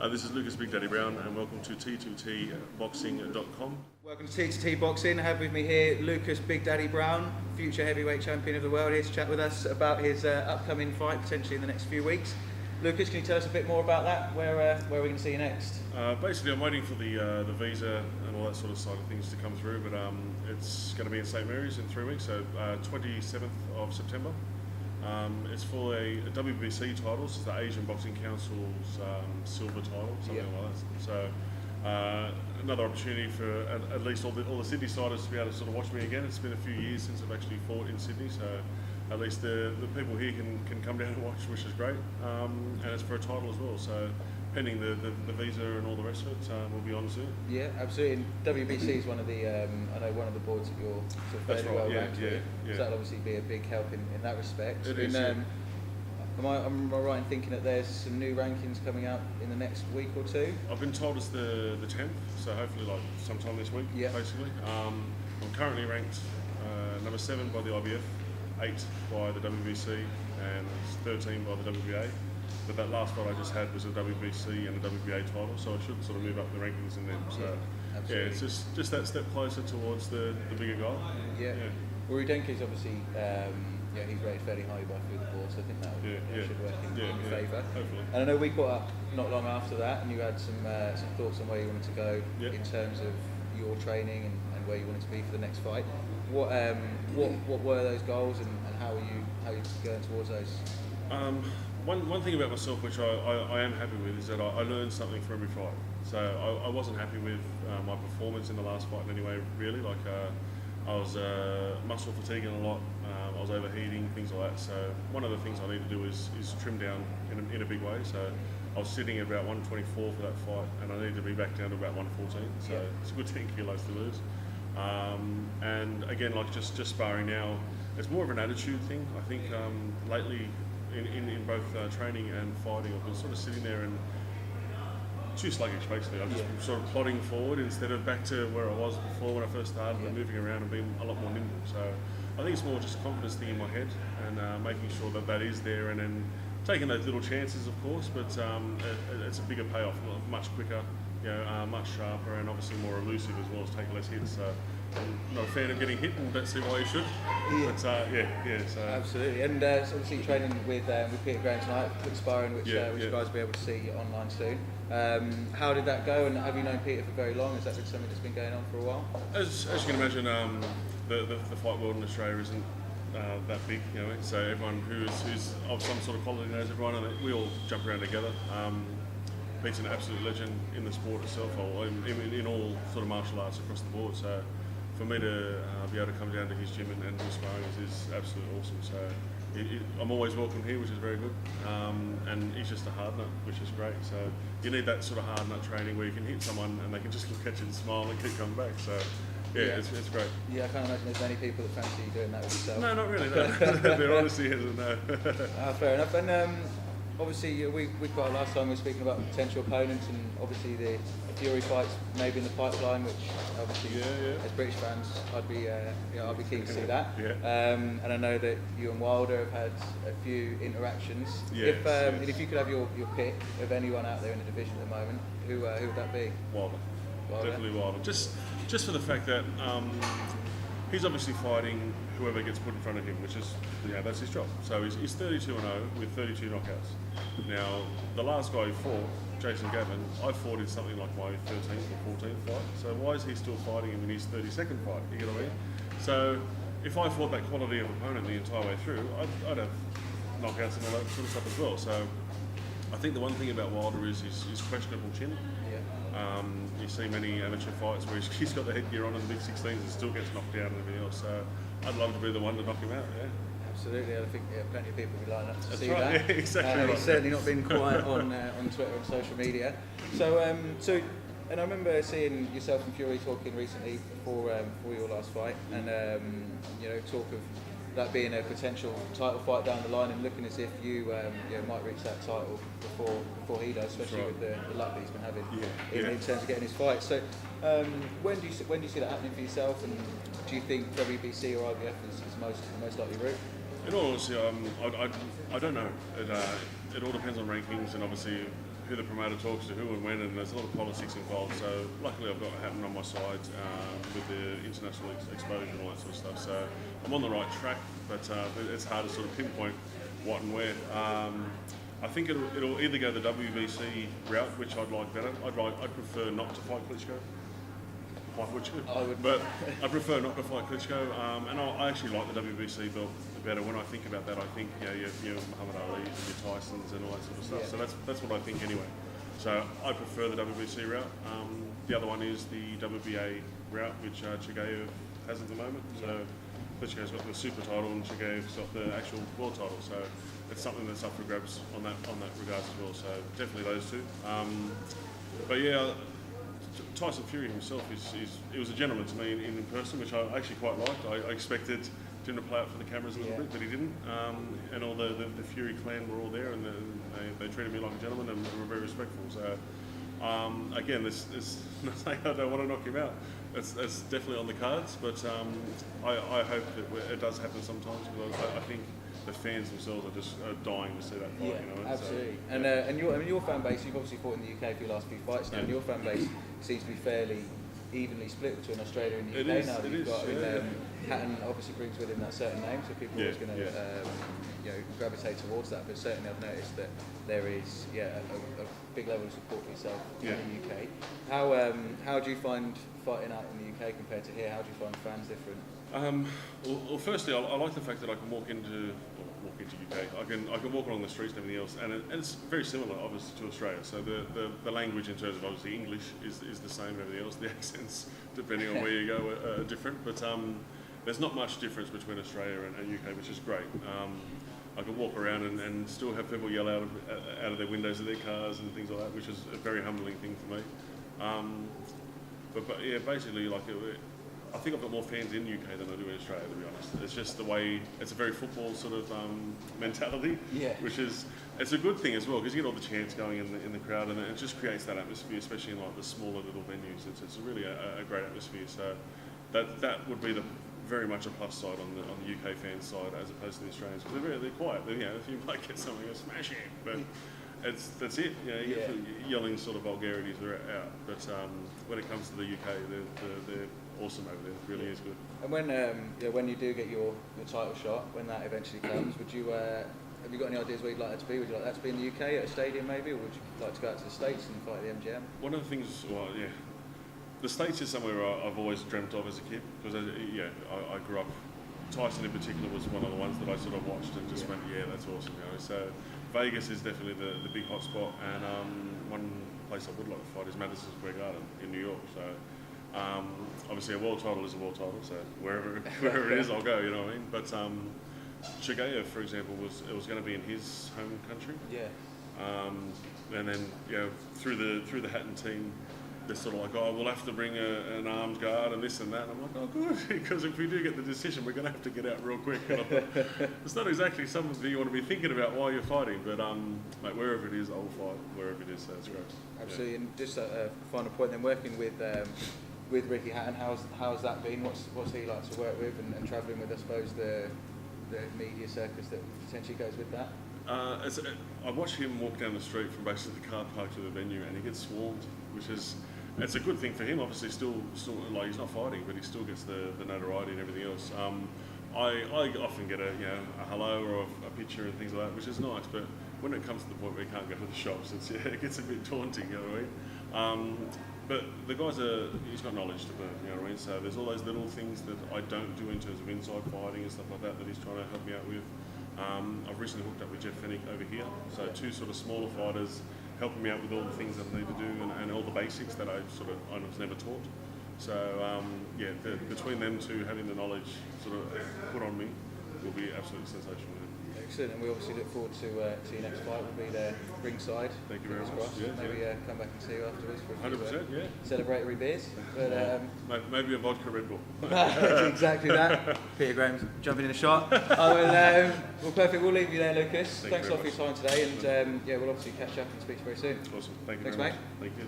This is Lucas Big Daddy Browne, and welcome to T2T Boxing.com. Welcome to T2T Boxing. I have with me here Lucas Big Daddy Browne, future heavyweight champion of the world, here to chat with us about his upcoming fight, potentially in the next few weeks. Lucas, can you tell us a bit more about that? Where are we going to see you next? Basically, I'm waiting for the visa and all that sort of side of things to come through, but it's going to be in St Mary's in 3 weeks, so 27th of September. It's for a WBC title, so it's the Asian Boxing Council's silver title, something like that. So another opportunity for at least all the Sydney siders to be able to sort of watch me again. It's been a few years since I've actually fought in Sydney, so at least the people here can come down and watch, which is great. And it's for a title as well, so pending the visa and all the rest of it, we'll be on soon. Yeah, absolutely. And WBC is one of the, I know one of the boards that you're sort of fairly well ranked with. So that'll obviously be a big help in that respect. It is. Am I right in thinking that there's some new rankings coming out in the next week or two? I've been told it's the 10th, so hopefully like sometime this week, basically. I'm currently ranked number 7 by the IBF, 8 by the WBC, and 13 by the WBA. But that last fight I just had was a WBC and a WBA title, so I should sort of move up the rankings in them. So yeah, it's just that step closer towards the bigger goal. Yeah. Well, Rudenko's obviously he's rated fairly highly by through the board, so I think that should work in your favour. Hopefully. And I know we caught up not long after that, and you had some thoughts on where you wanted to go in terms of your training and where you wanted to be for the next fight. What were those goals, and how are you going towards those? One thing about myself which I am happy with is that I learned something for every fight. So I wasn't happy with my performance in the last fight in any way, really. Like I was muscle fatiguing a lot, I was overheating, things like that. So one of the things I need to do is trim down in a big way. So I was sitting at about 124 for that fight, and I need to be back down to about 114. So it's a good 10 kilos to lose. And again, like just sparring now, it's more of an attitude thing. I think lately, in both training and fighting, I've been sort of sitting there and too sluggish basically. I've just been sort of plodding forward instead of back to where I was before when I first started, and moving around and being a lot more nimble. So I think it's more just a confidence thing in my head, and making sure that is there, and then taking those little chances, of course, but it's a bigger payoff, much quicker, much sharper, and obviously more elusive as well as taking less hits. So I'm not a fan of getting hit, and don't see why you should. But so absolutely. And so obviously training with Peter Graham tonight, quick sparring, which you guys will be able to see online soon. How did that go? And have you known Peter for very long? Has that been something that's been going on for a while? As you can imagine, the fight world in Australia isn't that big, so everyone who's of some sort of quality knows everyone, and we all jump around together. Pete's an absolute legend in the sport itself, or in all sort of martial arts across the board. So for me to be able to come down to his gym and do sparring is absolutely awesome. So I'm always welcome here, which is very good. And he's just a hard nut, which is great. So you need that sort of hard nut training where you can hit someone and they can just look at you and smile and keep coming back. So it's great. Yeah, I can't imagine there's many people that fancy you doing that with yourself. No, not really. No. There honestly isn't. No. Fair enough. And obviously, we quite last time we were speaking about potential opponents, and obviously the Fury fights maybe in the pipeline, which obviously as British fans, I'd be keen to see that. And I know that you and Wilder have had a few interactions. And if you could have your pick of anyone out there in the division at the moment, who would that be? Wilder. Definitely Wilder. Just for the fact that he's obviously fighting whoever gets put in front of him, which is, that's his job. So he's 32-0 with 32 knockouts. Now, the last guy he fought, Jason Gavin, I fought in something like my 13th or 14th fight. So why is he still fighting him in his 32nd fight? You get what I mean? So if I fought that quality of opponent the entire way through, I'd have knockouts and all that sort of stuff as well. So I think the one thing about Wilder is his questionable chin. You see many amateur fights where he's got the headgear on in the big 16s and still gets knocked down and everything else. So I'd love to be the one to knock him out. Yeah. Absolutely, I think plenty of people would be lining up to see right. that. Yeah, exactly. He's certainly not been quiet on Twitter and social media. So, and I remember seeing yourself and Fury talking recently before your last fight, and talk of that being a potential title fight down the line, and looking as if you might reach that title before he does, especially with the luck that he's been having in terms of getting his fight. So, when do you see that happening for yourself, and do you think WBC or IBF is the most likely route? In all honesty, I don't know. It all depends on rankings and obviously who the promoter talks to, who and when, and there's a lot of politics involved. So luckily I've got Hatton on my side with the international exposure and all that sort of stuff. So I'm on the right track, but it's hard to sort of pinpoint what and where. I think it'll either go the WBC route, which I'd like better. I'd prefer not to fight Klitschko. But I prefer not to fight Klitschko, and I actually like the WBC belt better. When I think about that, I think your Muhammad Ali's and your Tysons and all that sort of stuff. So that's what I think anyway. So I prefer the WBC route. The other one is the WBA route, which Chigayev has at the moment. So Klitschko's got the super title and Chigayev's got the actual world title. So it's something that's up for grabs on that regards as well. So definitely those two. But yeah. Tyson Fury himself he was a gentleman to me in person, which I actually quite liked. I expected him to play out for the cameras a little bit, but he didn't. And all the Fury clan were all there, and they treated me like a gentleman and were very respectful. So again, this not saying I don't want to knock him out. It's definitely on the cards, but I hope that it does happen sometimes, because I think the fans themselves are just dying to see that fight. Yeah, absolutely. So, and your fan base, you've obviously fought in the UK for your last few fights now, and your fan base seems to be fairly evenly split between Australia and the UK now. You've got, Hatton obviously brings with him that certain name, so people are always going to gravitate towards that. But certainly I've noticed that there is a big level of support for yourself in the UK. How do you find fighting out in the UK compared to here? How do you find fans different? Well, firstly, I like the fact that I can walk into UK. I can walk along the streets and everything else, and it's very similar, obviously, to Australia. So the language in terms of obviously English is the same and everything else. The accents, depending on where you go, are different. But there's not much difference between Australia and UK, which is great. I can walk around and still have people yell out of their windows of their cars and things like that, which is a very humbling thing for me. But yeah, basically, I think I've got more fans in UK than I do in Australia, to be honest. It's just the way, it's a very football sort of mentality, which is, it's a good thing as well, because you get all the chants going in the crowd, and it just creates that atmosphere, especially in the smaller little venues. It's really a great atmosphere. So that would be very much a plus side on the UK fan side, as opposed to the Australians, because they're quiet. If you might get something, smash it, but that's it. You get yelling sort of vulgarities are out. But when it comes to the UK, they're awesome over there. It really is good. And when you do get your title shot, when that eventually comes, would you have you got any ideas where you'd like that to be? Would you like that to be in the UK at a stadium maybe, or would you like to go out to the States and fight at the MGM? One of the things, the States is somewhere I've always dreamt of as a kid, because I grew up. Tyson in particular was one of the ones that I sort of watched and just went, that's awesome. So Vegas is definitely the big hot spot, and one place I would like to fight is Madison Square Garden in New York. So obviously a world title is a world title, so wherever it is, I'll go. You know what I mean? But Chigayev, for example, it was going to be in his home country. And then through the Hatton team, they're sort of like, we'll have to bring an armed guard and this and that. And I'm like, good, because if we do get the decision, we're going to have to get out real quick. And I thought, it's not exactly something you want to be thinking about while you're fighting, but mate, wherever it is, I'll fight wherever it is. So it's great. Absolutely. And just a final point, then, working with Ricky Hatton, how's that been? What's he like to work with, and travelling with, I suppose, the media circus that potentially goes with that? I watch him walk down the street from basically the car park to the venue, and he gets swarmed, which is, it's a good thing for him. Obviously, still like, he's not fighting, but he still gets the notoriety and everything else. I often get a hello or a picture and things like that, which is nice. But when it comes to the point where you can't go to the shops, it gets a bit daunting. You know what I mean? But the guy's he's got knowledge to burn. You know what I mean? So there's all those little things that I don't do in terms of inside fighting and stuff like that he's trying to help me out with. I've recently hooked up with Jeff Fennick over here, so two sort of smaller fighters helping me out with all the things that I need to do and all the basics that I was never taught. So between them two, having the knowledge sort of put on me will be absolutely sensational. Excellent, and we obviously look forward to your next fight. We'll be there ringside. Thank you very much. Maybe come back and see you afterwards for a few 100%, celebratory beers. But, maybe a vodka Red Bull. Exactly that. Peter Graham's jumping in a shot. Well, perfect. We'll leave you there, Lucas. Thanks a lot for your time today, and we'll obviously catch up and speak to you very soon. Awesome. Thank you. Thanks, very mate. much. Thank you.